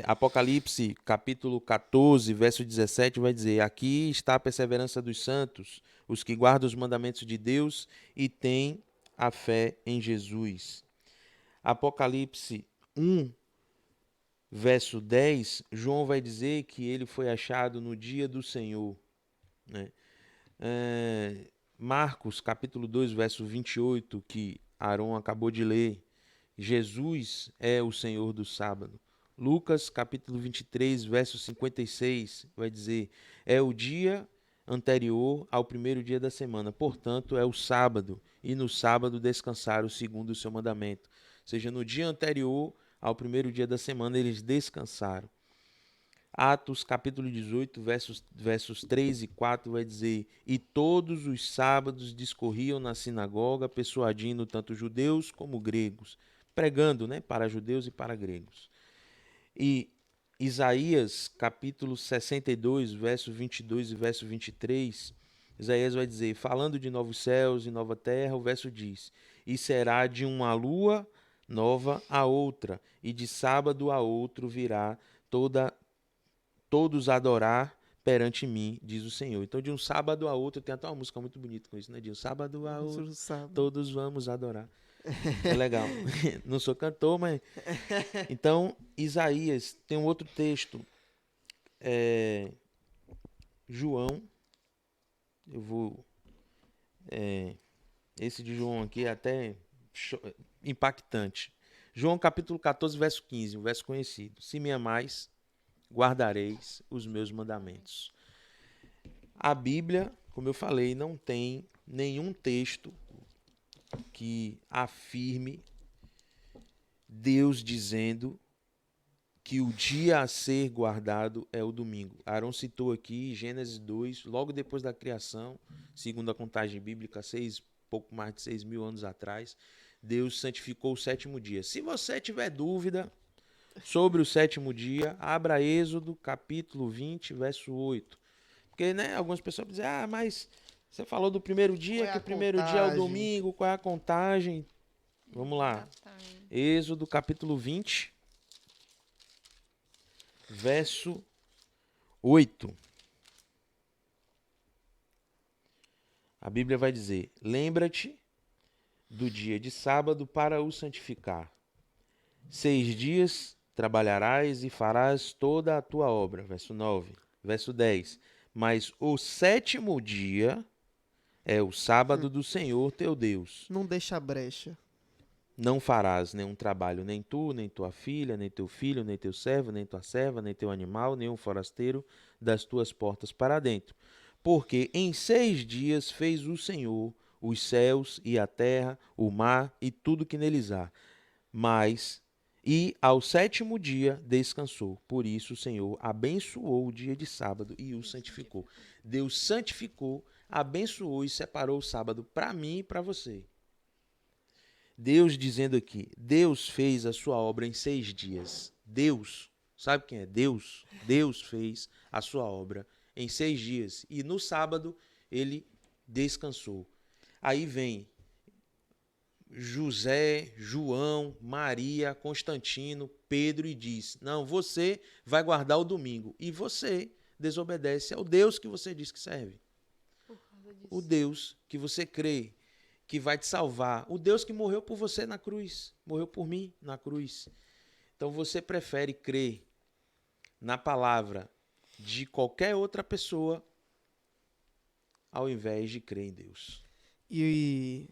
Apocalipse, capítulo 14, verso 17, vai dizer: aqui está a perseverança dos santos, os que guardam os mandamentos de Deus e têm a fé em Jesus. Apocalipse 1, verso 10, João vai dizer que ele foi achado no dia do Senhor, né? Marcos, capítulo 2, verso 28, que Aaron acabou de ler, Jesus é o Senhor do sábado. Lucas, capítulo 23, verso 56, vai dizer: é o dia anterior ao primeiro dia da semana, portanto, é o sábado, e no sábado descansaram segundo o seu mandamento. Ou seja, no dia anterior ao primeiro dia da semana, eles descansaram. Atos, capítulo 18, versos 3 e 4, vai dizer: e todos os sábados discorriam na sinagoga, persuadindo tanto judeus como gregos, pregando, né, para judeus e para gregos. E Isaías, capítulo 62, verso 22 e verso 23, Isaías vai dizer: falando de novos céus e nova terra, o verso diz: e será de uma lua nova a outra, e de sábado a outro virá todos adorar perante mim, diz o Senhor. Então, de um sábado a outro, tem até uma música muito bonita com isso, né? De um sábado a outro, todos vamos adorar. É legal. Não sou cantor, mas... Então, Isaías, tem um outro texto. João, eu vou... esse de João aqui é até impactante. João capítulo 14, verso 15, um verso conhecido. Se me amais, guardareis os meus mandamentos. A Bíblia, como eu falei, não tem nenhum texto que afirme Deus dizendo que o dia a ser guardado é o domingo. Aaron citou aqui Gênesis 2, logo depois da criação, segundo a contagem bíblica, pouco mais de 6.000 anos atrás, Deus santificou o sétimo dia. Se você tiver dúvida sobre o sétimo dia, abra Êxodo, capítulo 20, verso 8. Porque, né, algumas pessoas dizem: mas você falou do primeiro dia, que o primeiro dia é o domingo, qual é a contagem? Vamos lá. Exatamente. Êxodo, capítulo 20, verso 8. A Bíblia vai dizer: lembra-te do dia de sábado para o santificar. 6 dias trabalharás e farás toda a tua obra. Verso 9. Verso 10. Mas o sétimo dia é o sábado do Senhor teu Deus. Não deixa brecha. Não farás nenhum trabalho, nem tu, nem tua filha, nem teu filho, nem teu servo, nem tua serva, nem teu animal, nenhum forasteiro das tuas portas para dentro. Porque em 6 dias fez o Senhor os céus e a terra, o mar e tudo que neles há. E ao sétimo dia descansou. Por isso o Senhor abençoou o dia de sábado e o santificou. Deus santificou, abençoou e separou o sábado para mim e para você. Deus dizendo aqui: Deus fez a sua obra em 6 dias. Deus, sabe quem é Deus? Deus fez a sua obra em 6 dias. E no sábado ele descansou. Aí vem José, João, Maria, Constantino, Pedro e diz: não, você vai guardar o domingo. E você desobedece ao Deus que você diz que serve. O Deus que você crê que vai te salvar. O Deus que morreu por você na cruz. Morreu por mim na cruz. Então você prefere crer na palavra de qualquer outra pessoa ao invés de crer em Deus. E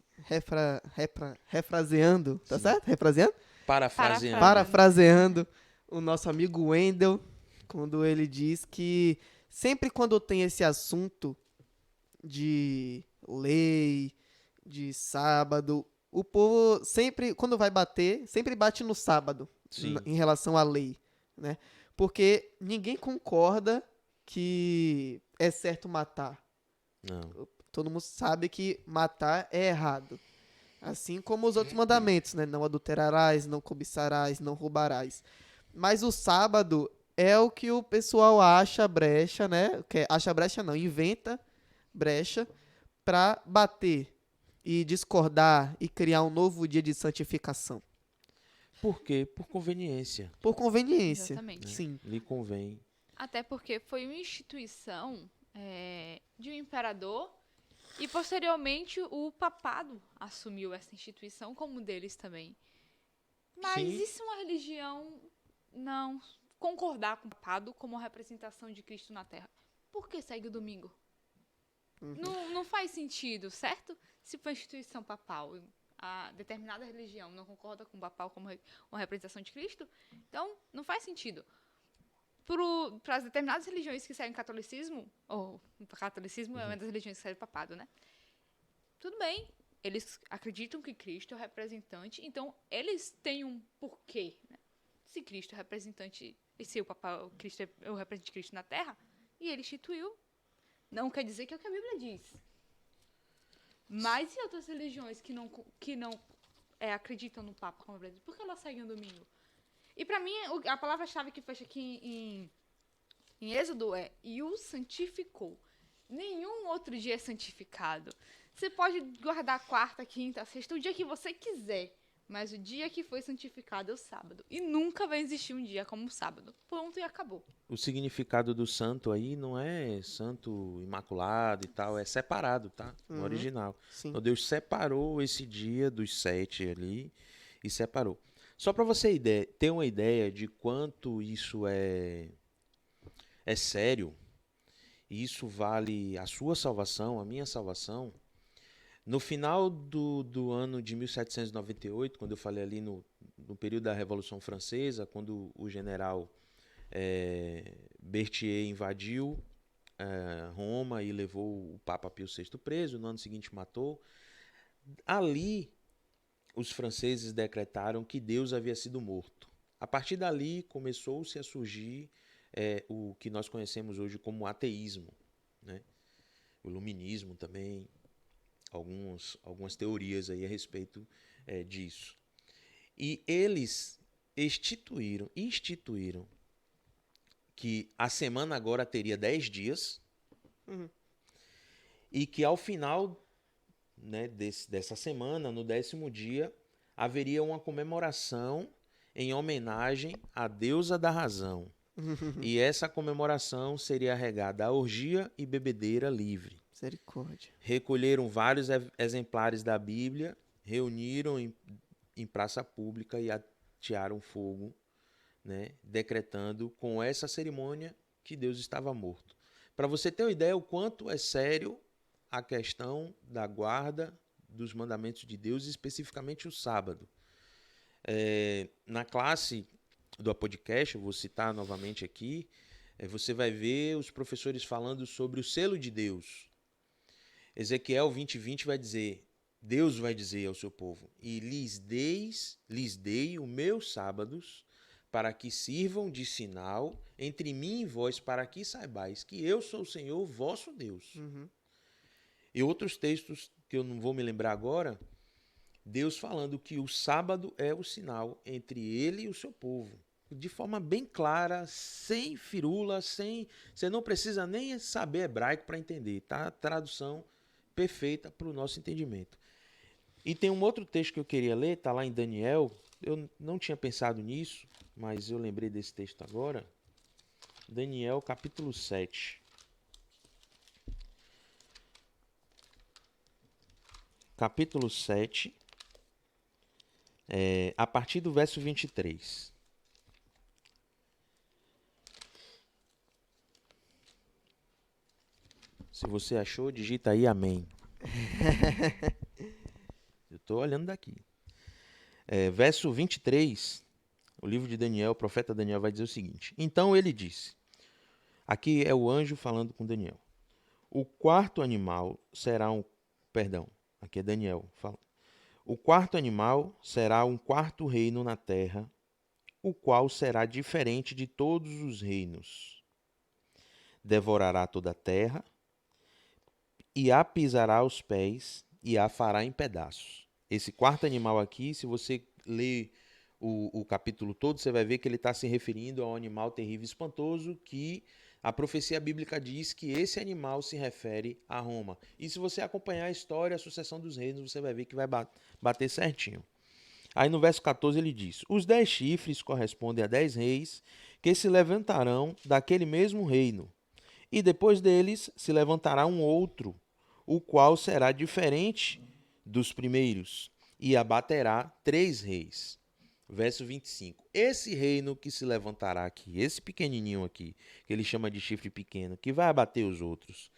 refraseando, tá certo? Refraseando? Parafraseando. Parafraseando o nosso amigo Wendel, quando ele diz que sempre quando tem esse assunto de lei, de sábado, o povo sempre, quando vai bater, sempre bate no sábado, Sim. em relação à lei, né? Porque ninguém concorda que é certo matar. Não. Todo mundo sabe que matar é errado. Assim como os outros mandamentos, né? Não adulterarás, não cobiçarás, não roubarás. Mas o sábado é o que o pessoal acha brecha, né? Acha brecha não, inventa brecha para bater e discordar e criar um novo dia de santificação. Por quê? Por conveniência. Por conveniência. Exatamente. Sim. Lhe convém. Até porque foi uma instituição de um imperador e, posteriormente, o papado assumiu essa instituição como deles também. Mas Sim. e se uma religião não concordar com o papado como representação de Cristo na Terra? Por que segue o domingo? Não faz sentido, certo? Se for instituição papal, a determinada religião não concorda com o papal como uma representação de Cristo, então não faz sentido. Para as determinadas religiões que seguem catolicismo, ou o catolicismo é uma das religiões que segue o papado, né? Tudo bem, eles acreditam que Cristo é o representante, então eles têm um porquê, né? Se Cristo é representante, e se o papal, Cristo é o representante de Cristo na Terra, e ele instituiu, não quer dizer que é o que a Bíblia diz. Mas e outras religiões que não acreditam no Papa como a Bíblia diz? Por que elas seguem o domingo? E para mim, a palavra-chave que fecha aqui em Êxodo é "e o santificou". Nenhum outro dia é santificado. Você pode guardar quarta, quinta, sexta, o dia que você quiser. Mas o dia que foi santificado é o sábado. E nunca vai existir um dia como o sábado. Pronto, e acabou. O significado do santo aí não é santo imaculado e tal, é separado, tá? No original. Sim. Então Deus separou esse dia dos 7 ali e separou. Só para você ter uma ideia de quanto isso é sério, e isso vale a sua salvação, a minha salvação. No final do ano de 1798, quando eu falei ali no período da Revolução Francesa, quando o general Berthier invadiu Roma e levou o Papa Pio VI preso, no ano seguinte matou, ali os franceses decretaram que Deus havia sido morto. A partir dali começou-se a surgir o que nós conhecemos hoje como ateísmo, né? O iluminismo também, algumas teorias aí a respeito disso. E eles instituíram que a semana agora teria 10 dias e que ao final, né, dessa semana, no 10º dia, haveria uma comemoração em homenagem à deusa da razão. E essa comemoração seria regada a orgia e bebedeira livre. Misericórdia. Recolheram vários exemplares da Bíblia, reuniram em praça pública e atearam fogo, né, decretando com essa cerimônia que Deus estava morto. Para você ter uma ideia o quanto é sério a questão da guarda dos mandamentos de Deus, especificamente o sábado. Na classe do podcast, eu vou citar novamente aqui, você vai ver os professores falando sobre o selo de Deus. Ezequiel 20:20 vai dizer, Deus vai dizer ao seu povo, e lhes dei os meus sábados para que sirvam de sinal entre mim e vós, para que saibais que eu sou o Senhor vosso Deus. E outros textos que eu não vou me lembrar agora, Deus falando que o sábado é o sinal entre ele e o seu povo. De forma bem clara, sem firula, você não precisa nem saber hebraico para entender, tá? Tradução perfeita para o nosso entendimento. E tem um outro texto que eu queria ler, está lá em Daniel. Eu não tinha pensado nisso, mas eu lembrei desse texto agora. Daniel, capítulo 7. Capítulo 7, a partir do verso 23. Se você achou, digita aí amém. Eu estou olhando daqui. Verso 23, o livro de Daniel, o profeta Daniel vai dizer o seguinte: Então ele disse, aqui é o anjo falando com Daniel, o quarto animal será aqui é Daniel falando. O quarto animal será um quarto reino na terra, o qual será diferente de todos os reinos. Devorará toda a terra, e a pisará aos pés, e a fará em pedaços. Esse quarto animal aqui, se você ler o capítulo todo, você vai ver que ele está se referindo ao animal terrível e espantoso, que a profecia bíblica diz que esse animal se refere a Roma. E se você acompanhar a história, a sucessão dos reinos, você vai ver que vai bater certinho. Aí no verso 14 ele diz: Os 10 chifres correspondem a 10 reis que se levantarão daquele mesmo reino. E depois deles se levantará um outro, o qual será diferente dos primeiros, e abaterá 3 reis. Verso 25. Esse reino que se levantará aqui, esse pequenininho aqui, que ele chama de chifre pequeno, que vai abater os outros,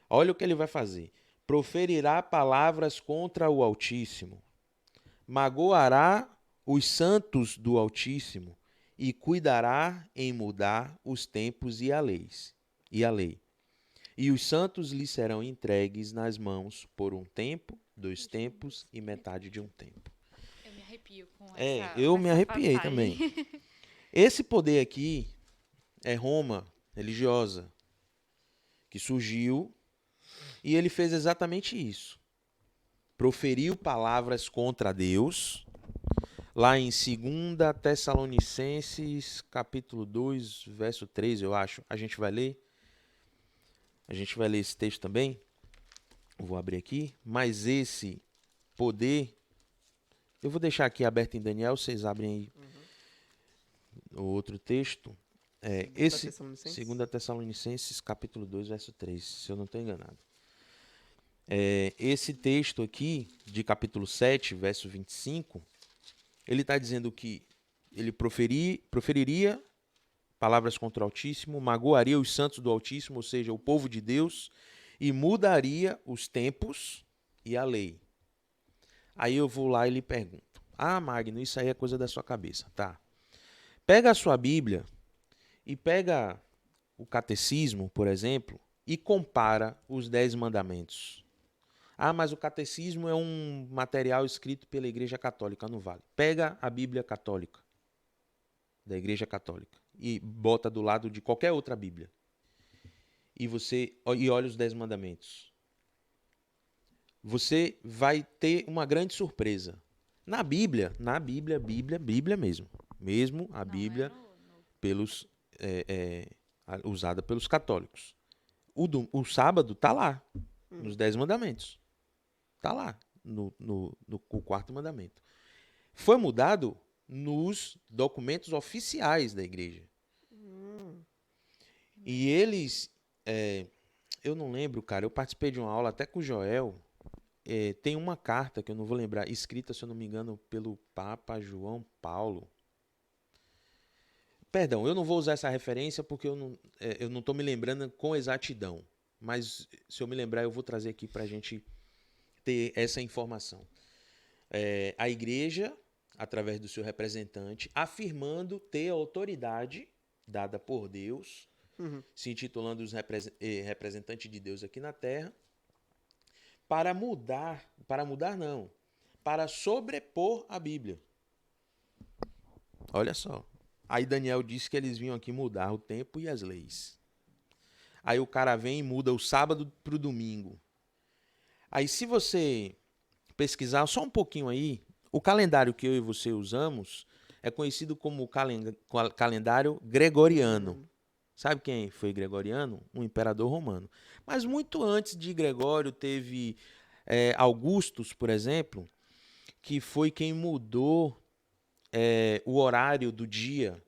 olha o que ele vai fazer. Proferirá palavras contra o Altíssimo, magoará os santos do Altíssimo e cuidará em mudar os tempos e a lei. E os santos lhe serão entregues nas mãos por um tempo, 2 tempos e metade de um tempo. Eu me arrepio com Eu me essa arrepiei passagem. também. Esse poder aqui é Roma religiosa, que surgiu e ele fez exatamente isso. Proferiu palavras contra Deus, lá em 2 Tessalonicenses, capítulo 2, verso 3, eu acho. A gente vai ler esse texto também. Eu vou abrir aqui. Mas esse poder, eu vou deixar aqui aberto em Daniel, vocês abrem aí o outro texto. Esse 2 Tessalonicenses, capítulo 2, verso 3, se eu não estou enganado. Esse texto aqui, de capítulo 7, verso 25, ele está dizendo que ele proferiria palavras contra o Altíssimo, magoaria os santos do Altíssimo, ou seja, o povo de Deus, e mudaria os tempos e a lei. Aí eu vou lá e lhe pergunto: Magno, isso aí é coisa da sua cabeça, tá? Pega a sua Bíblia e pega o catecismo, por exemplo, e compara os 10 mandamentos. Mas o catecismo é um material escrito pela Igreja Católica, não vale. Pega a Bíblia Católica, da Igreja Católica, e bota do lado de qualquer outra Bíblia. E olha os 10 mandamentos. Você vai ter uma grande surpresa. Na Bíblia mesmo. Mesmo a Bíblia usada pelos católicos. O sábado está lá, nos 10 mandamentos. Está lá, no quarto mandamento. Foi mudado nos documentos oficiais da igreja. E eles... eu não lembro, cara. Eu participei de uma aula até com o Joel. Tem uma carta que eu não vou lembrar, escrita, se eu não me engano, pelo Papa João Paulo. Perdão, eu não vou usar essa referência porque eu não estou me lembrando com exatidão. Mas se eu me lembrar, eu vou trazer aqui para a gente ter essa informação. A igreja, através do seu representante, afirmando ter a autoridade dada por Deus, se intitulando os representantes de Deus aqui na Terra, para sobrepor a Bíblia. Olha só. Aí Daniel disse que eles vinham aqui mudar o tempo e as leis. Aí o cara vem e muda o sábado para o domingo. Aí se você pesquisar só um pouquinho aí, o calendário que eu e você usamos é conhecido como o calendário gregoriano. Sabe quem foi Gregoriano? Um imperador romano. Mas muito antes de Gregório teve Augustus, por exemplo, que foi quem mudou o horário do dia.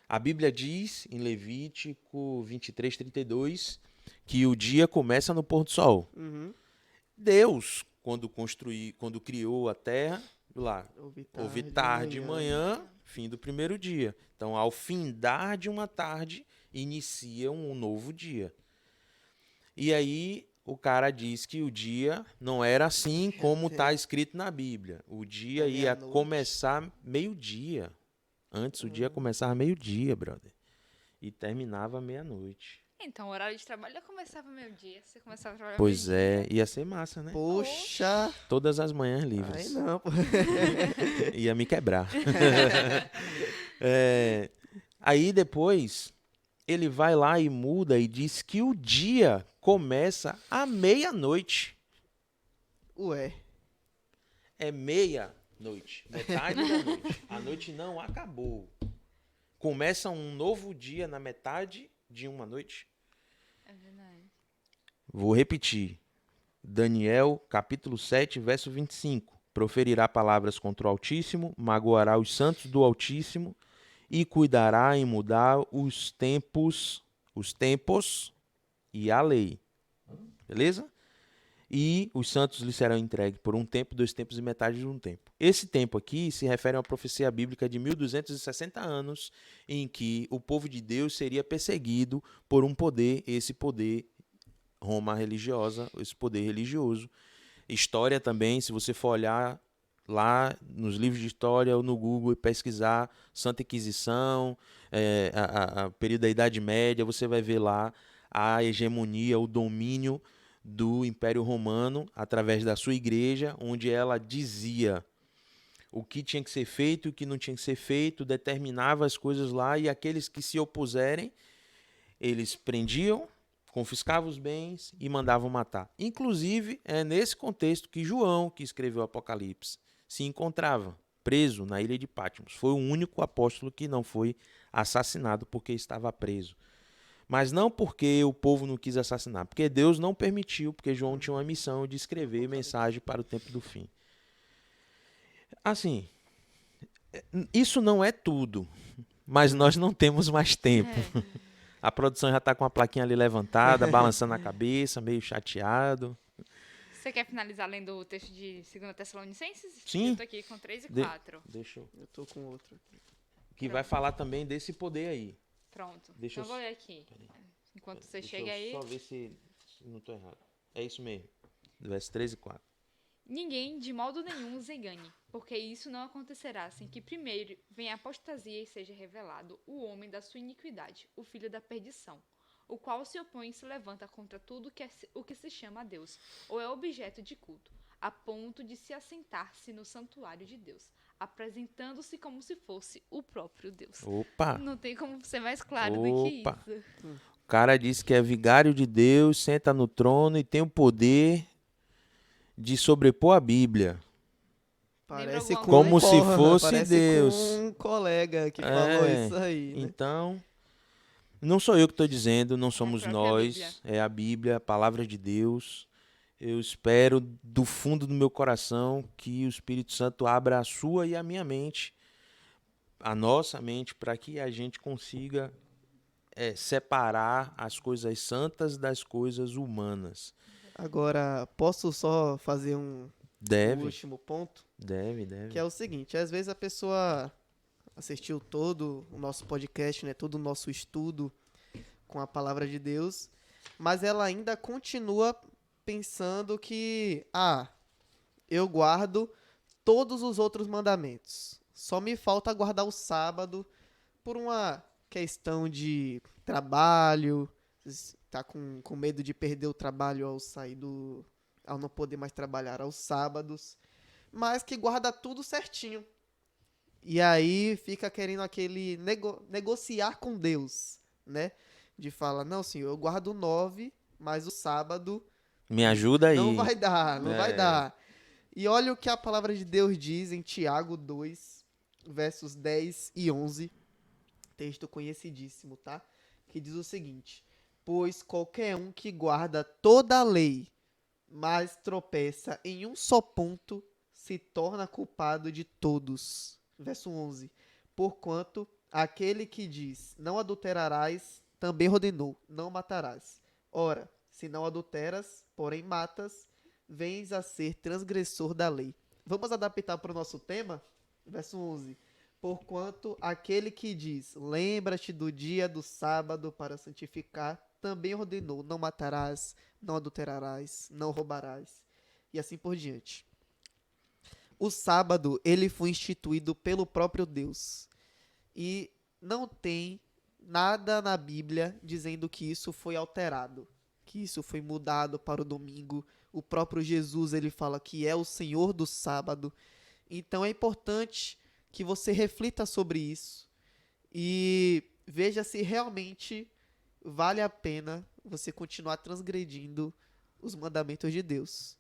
A Bíblia diz, em Levítico 23:32, que o dia começa no pôr do sol. Deus, quando criou a terra, lá, houve tarde e manhã, fim do primeiro dia. Então, ao findar de uma tarde, inicia um novo dia. E aí, o cara diz que o dia não era assim como está escrito na Bíblia. O dia É ia meia-noite. começar meio-dia. Antes o dia começava meio-dia, brother. E terminava meia-noite. Então, o horário de trabalho já começava meio-dia. Você começava a trabalhar Pois meio-dia. é, ia ser massa, né? Poxa, Todas as manhãs aí livres. não, pô. Ia me quebrar. É, aí depois ele vai lá e muda e diz que o dia começa à meia-noite. Ué, É meia-noite, metade da noite. A noite não acabou. Começa um novo dia na metade de uma noite. É verdade. Vou repetir. Daniel, capítulo 7, verso 25. Proferirá palavras contra o Altíssimo, magoará os santos do Altíssimo e cuidará em mudar os tempos e a lei. Beleza? E os santos lhe serão entregues por um tempo, 2 tempos e metade de um tempo. Esse tempo aqui se refere a uma profecia bíblica de 1260 anos, em que o povo de Deus seria perseguido por um poder, esse poder Roma religiosa, esse poder religioso. História também, se você for olhar lá nos livros de história ou no Google e pesquisar Santa Inquisição, período da Idade Média, você vai ver lá a hegemonia, o domínio do Império Romano através da sua igreja, onde ela dizia o que tinha que ser feito e o que não tinha que ser feito, determinava as coisas lá e aqueles que se opuserem, eles prendiam, confiscavam os bens e mandavam matar. Inclusive, é nesse contexto que João, que escreveu o Apocalipse, se encontrava preso na ilha de Patmos. Foi o único apóstolo que não foi assassinado porque estava preso. Mas não porque o povo não quis assassinar, porque Deus não permitiu, porque João tinha uma missão de escrever mensagem para o tempo do fim. Assim, isso não é tudo, mas nós não temos mais tempo. A produção já está com a plaquinha ali levantada, balançando a cabeça, meio chateado. Você quer finalizar lendo o texto de 2 Tessalonicenses? Sim. Eu tô aqui com 3 e 4. Deixa eu... eu tô com outro aqui. Que vai falar também desse poder aí. Pronto. Deixa Então eu eu vou ler aqui. Enquanto você Deixa chega eu aí. só ver se não estou errado. É isso mesmo. Verso 3 e 4. Ninguém, de modo nenhum, os engane, porque isso não acontecerá sem que primeiro venha a apostasia e seja revelado o homem da sua iniquidade, o filho da perdição, o qual se opõe e se levanta contra tudo o que se chama a Deus, ou é objeto de culto, a ponto de se assentar-se no santuário de Deus, apresentando-se como se fosse o próprio Deus. Opa! Não tem como ser mais claro do que Opa! isso. O cara disse que é vigário de Deus, senta no trono e tem o poder de sobrepor a Bíblia. Parece alguma com Como um se fosse parece Deus. com um colega que falou isso aí, né? Então, não sou eu que estou dizendo, não somos própria nós, Bíblia. é a Bíblia, a palavra de Deus. Eu espero do fundo do meu coração que o Espírito Santo abra a sua e a minha mente, a nossa mente, para que a gente consiga separar as coisas santas das coisas humanas. Agora, posso só fazer um Deve, último ponto? deve. Que é o seguinte, às vezes a pessoa assistiu todo o nosso podcast, né, todo o nosso estudo com a palavra de Deus, mas ela ainda continua pensando que, eu guardo todos os outros mandamentos. Só me falta guardar o sábado por uma questão de trabalho, tá com medo de perder o trabalho ao não poder mais trabalhar aos sábados, mas que guarda tudo certinho. E aí fica querendo aquele negociar com Deus, né? De falar, não, senhor, eu guardo 9, mas o sábado Me ajuda aí. não vai dar, não vai É. dar. E olha o que a palavra de Deus diz em Tiago 2, versos 10 e 11. Texto conhecidíssimo, tá? Que diz o seguinte: pois qualquer um que guarda toda a lei, mas tropeça em um só ponto, se torna culpado de todos. Verso 11. Porquanto aquele que diz, não adulterarás, também ordenou, não matarás. Ora, se não adulteras, porém matas, vens a ser transgressor da lei. Vamos adaptar para o nosso tema? Verso 11. Porquanto aquele que diz, lembra-te do dia do sábado para santificar, também ordenou: não matarás, não adulterarás, não roubarás, e assim por diante. O sábado, ele foi instituído pelo próprio Deus. E não tem nada na Bíblia dizendo que isso foi alterado, que isso foi mudado para o domingo. O próprio Jesus, ele fala que é o Senhor do sábado. Então é importante que você reflita sobre isso e veja se realmente vale a pena você continuar transgredindo os mandamentos de Deus.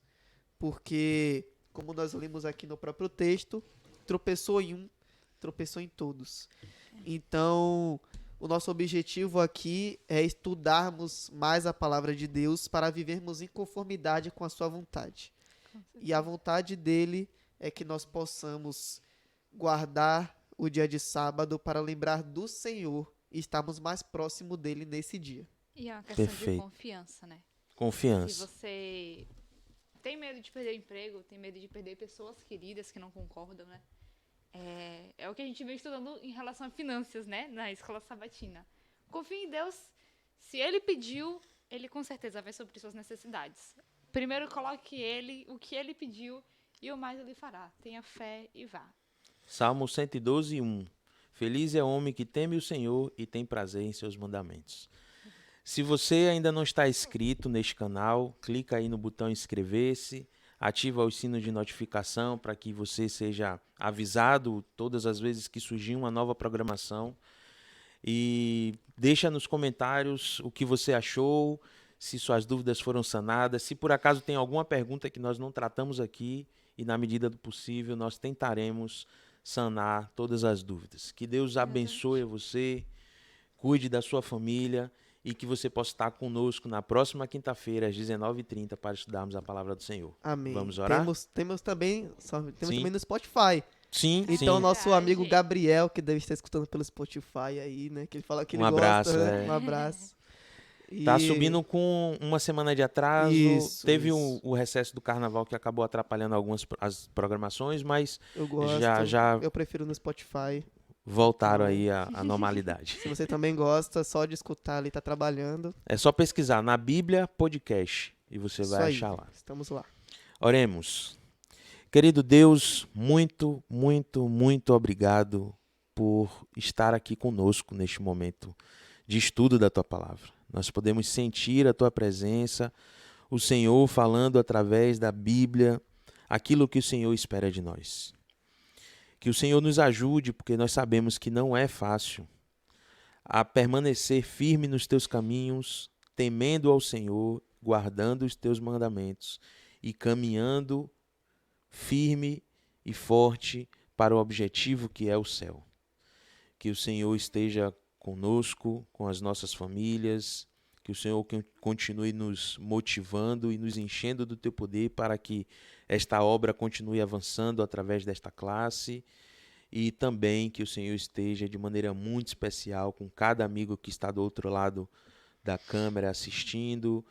Porque, como nós lemos aqui no próprio texto, tropeçou em um, tropeçou em todos. Então, o nosso objetivo aqui é estudarmos mais a palavra de Deus para vivermos em conformidade com a sua vontade. E a vontade dele é que nós possamos guardar o dia de sábado para lembrar do Senhor e estarmos mais próximo dele nesse dia. E é uma questão de Perfeito. confiança, né? Se Confiança. você tem medo de perder o emprego, tem medo de perder pessoas queridas que não concordam, né? É o que a gente vem estudando em relação a finanças, né? Na escola sabatina. Confie em Deus. Se ele pediu, ele com certeza vai suprir suas necessidades. Primeiro coloque ele, o que ele pediu, e o mais ele fará. Tenha fé e vá. Salmo 112, 1. Feliz é o homem que teme o Senhor e tem prazer em seus mandamentos. Se você ainda não está inscrito neste canal, clica aí no botão inscrever-se, ativa o sino de notificação para que você seja avisado todas as vezes que surgir uma nova programação. E deixa nos comentários o que você achou, se suas dúvidas foram sanadas, se por acaso tem alguma pergunta que nós não tratamos aqui, e na medida do possível nós tentaremos sanar todas as dúvidas. Que Deus abençoe você, cuide da sua família e que você possa estar conosco na próxima quinta-feira às 19h30 para estudarmos a palavra do Senhor. Amém. Vamos orar? Temos também Sim. também no Spotify. Sim, Então, sim. nosso Verdade. amigo Gabriel, que deve estar escutando pelo Spotify aí, né? Que ele fala que Um ele abraço, gosta, né? é. Um abraço. Tá E- subindo com uma semana de atraso. Isso, Teve isso. o recesso do carnaval que acabou atrapalhando algumas as programações, mas Eu gosto. já Eu prefiro no Spotify. voltaram Então, aí a normalidade. Se você também gosta, só de escutar ali, tá trabalhando. É só pesquisar na Bíblia Podcast e você Isso vai aí. achar lá. Estamos lá. Oremos. Querido Deus, muito, muito, muito obrigado por estar aqui conosco neste momento de estudo da Tua Palavra. Nós podemos sentir a Tua presença, o Senhor falando através da Bíblia aquilo que o Senhor espera de nós. Que o Senhor nos ajude, porque nós sabemos que não é fácil, a permanecer firme nos Teus caminhos, temendo ao Senhor, guardando os Teus mandamentos e caminhando firme e forte para o objetivo que é o céu. Que o Senhor esteja conosco, com as nossas famílias, que o Senhor continue nos motivando e nos enchendo do teu poder para que esta obra continue avançando através desta classe e também que o Senhor esteja de maneira muito especial com cada amigo que está do outro lado da câmera assistindo,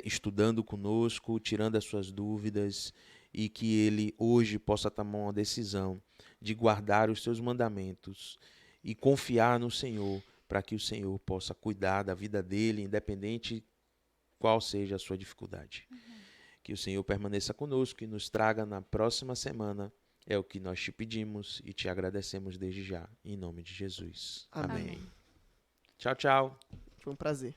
estudando conosco, tirando as suas dúvidas e que ele hoje possa tomar uma decisão de guardar os seus mandamentos e confiar no Senhor para que o Senhor possa cuidar da vida dele, independente qual seja a sua dificuldade. Que o Senhor permaneça conosco e nos traga na próxima semana. É o que nós te pedimos e te agradecemos desde já, em nome de Jesus. Amém. Amém. Tchau, tchau. Foi um prazer.